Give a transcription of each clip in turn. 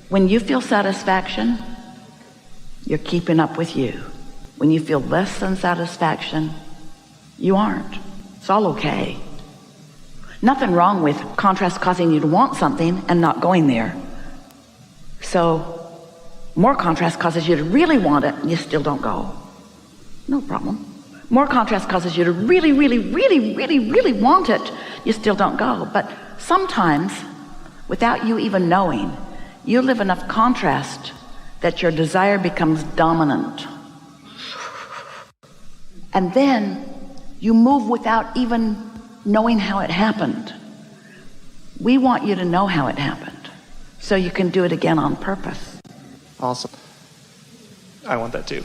When you feel satisfaction, you're keeping up with you. When you feel less than satisfaction, you aren't. It's all okay. Nothing wrong with contrast causing you to want something and not going there. So more contrast causes you to really want it and you still don't go. No problem. More contrast causes you to really, really, really, really, really want it. You still don't go. But sometimes, without you even knowing, you live enough contrast that your desire becomes dominant. And then you move without even knowing how it happened. We want you to know how it happened so you can do it again on purpose. Awesome. I want that too.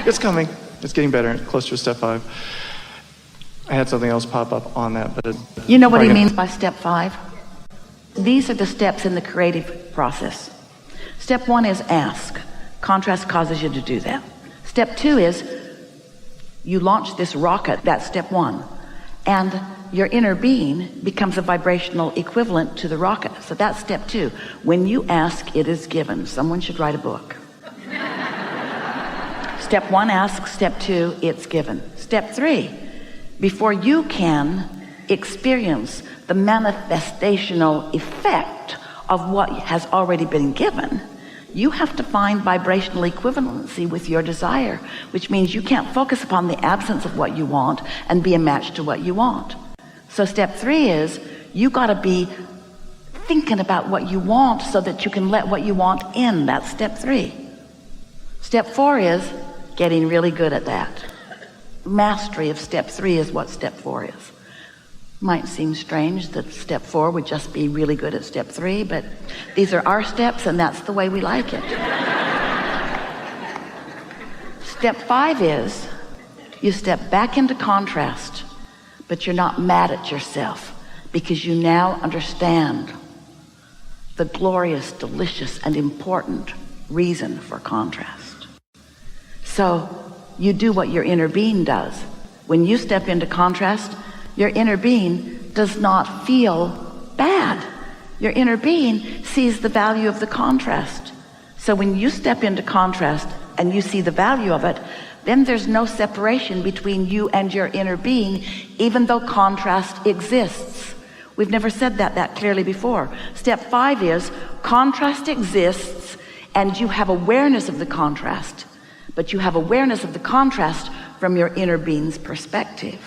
It's coming. It's getting better. Closer to step 5. I had something else pop up on that, but you know what he means by step 5? These are the steps in the creative process. Step 1 is ask. Contrast causes you to do that. Step 2 is you launch this rocket. That's step 1. And your inner being becomes a vibrational equivalent to the rocket. So that's step 2. When you ask, it is given. Someone should write a book. Step 1, ask. Step 2, it's given. Step 3, before you can experience the manifestational effect of what has already been given, you have to find vibrational equivalency with your desire, which means you can't focus upon the absence of what you want and be a match to what you want. So step 3 is you got to be thinking about what you want so that you can let what you want in. That's step 3. Step 4 is getting really good at that. Mastery of step 3 is what step 4 is. Might seem strange that step 4 would just be really good at step 3, but these are our steps and that's the way we like it. Step 5 is you step back into contrast, but you're not mad at yourself because you now understand the glorious, delicious, and important reason for contrast. So you do what your inner being does. When you step into contrast, your inner being does not feel bad. Your inner being sees the value of the contrast. So when you step into contrast and you see the value of it, then there's no separation between you and your inner being, even though contrast exists. We've never said that clearly before. Step 5 is contrast exists and you have awareness of the contrast, but you have awareness of the contrast from your inner being's perspective.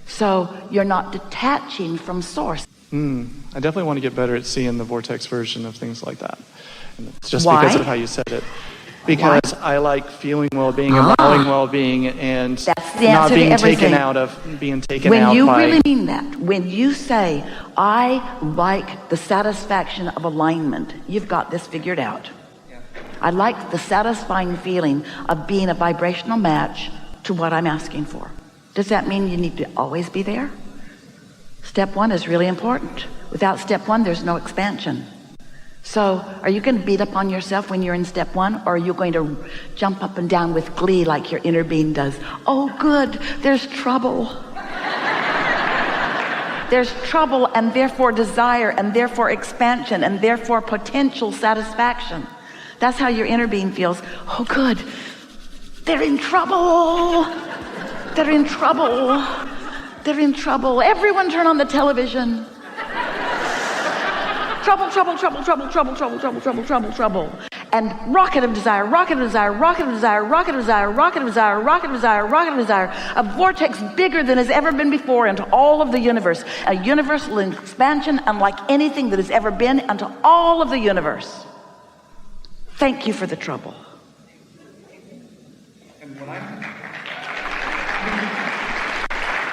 So you're not detaching from source. I definitely want to get better at seeing the vortex version of things like that. And it's just Why? because of how you said it. Because I like feeling well-being, allowing well-being, and that's the not answer being to everything. taken out of, being taken when out you by... really mean that, when you say, I like the satisfaction of alignment, you've got this figured out. I like the satisfying feeling of being a vibrational match to what I'm asking for. Does that mean you need to always be there? Step 1 is really important. Without step 1, there's no expansion. So are you going to beat up on yourself when you're in step 1, or are you going to jump up and down with glee like your inner being does? Oh, good, there's trouble. There's trouble, and therefore desire, and therefore expansion, and therefore potential satisfaction. That's how your inner being feels. Oh, good, they're in trouble. They're in trouble. They're in trouble. Everyone turn on the television. Trouble, trouble, trouble, trouble, trouble, trouble, trouble, trouble, trouble, trouble. And rocket of desire, rocket of desire, rocket of desire, rocket of desire, rocket of desire, rocket of desire, rocket of desire. A vortex bigger than has ever been before into all of the universe. A universal expansion unlike anything that has ever been into all of the universe. Thank you for the trouble.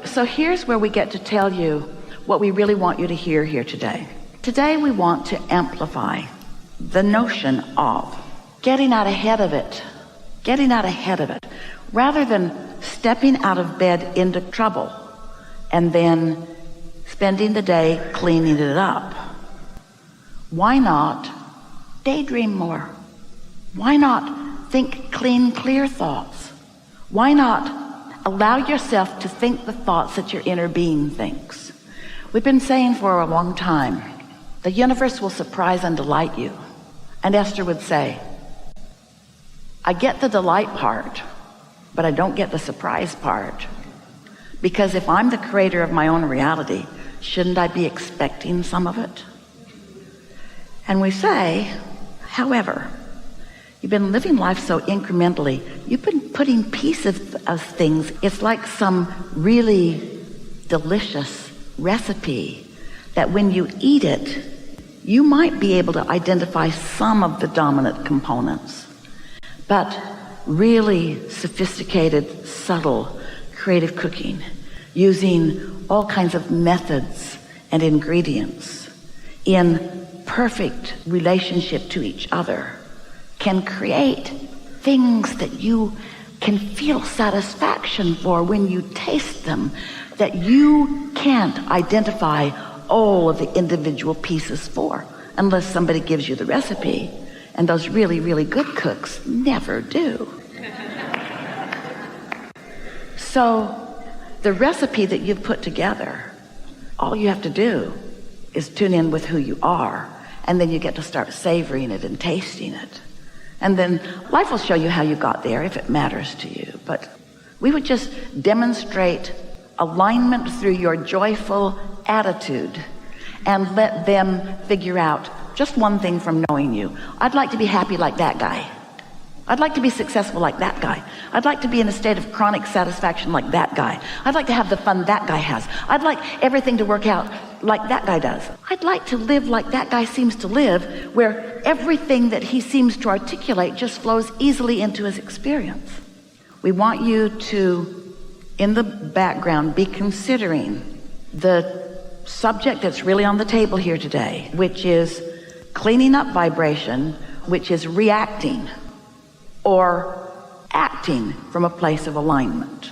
So here's where we get to tell you what we really want you to hear here today. Today we want to amplify the notion of getting out ahead of it, rather than stepping out of bed into trouble and then spending the day cleaning it up. Why not daydream more? Why not think clean, clear thoughts? Why not allow yourself to think the thoughts that your inner being thinks? We've been saying for a long time, the universe will surprise and delight you. And Esther would say, I get the delight part, but I don't get the surprise part. Because if I'm the creator of my own reality, shouldn't I be expecting some of it? And we say, however, you've been living life so incrementally, you've been putting pieces of things. It's like some really delicious recipe that when you eat it, you might be able to identify some of the dominant components. But really sophisticated, subtle, creative cooking, using all kinds of methods and ingredients in perfect relationship to each other, can create things that you can feel satisfaction for when you taste them, that you can't identify all of the individual pieces for unless somebody gives you the recipe. And those really, really good cooks never do. So the recipe that you've put together, all you have to do is tune in with who you are, and then you get to start savoring it and tasting it. And then life will show you how you got there if it matters to you. But we would just demonstrate alignment through your joyful attitude and let them figure out just one thing from knowing you. I'd like to be happy like that guy. I'd like to be successful like that guy. I'd like to be in a state of chronic satisfaction like that guy. I'd like to have the fun that guy has. I'd like everything to work out like that guy does. I'd like to live like that guy seems to live, where everything that he seems to articulate just flows easily into his experience. We want you to, in the background, be considering the subject that's really on the table here today, which is cleaning up vibration, which is reacting or acting from a place of alignment.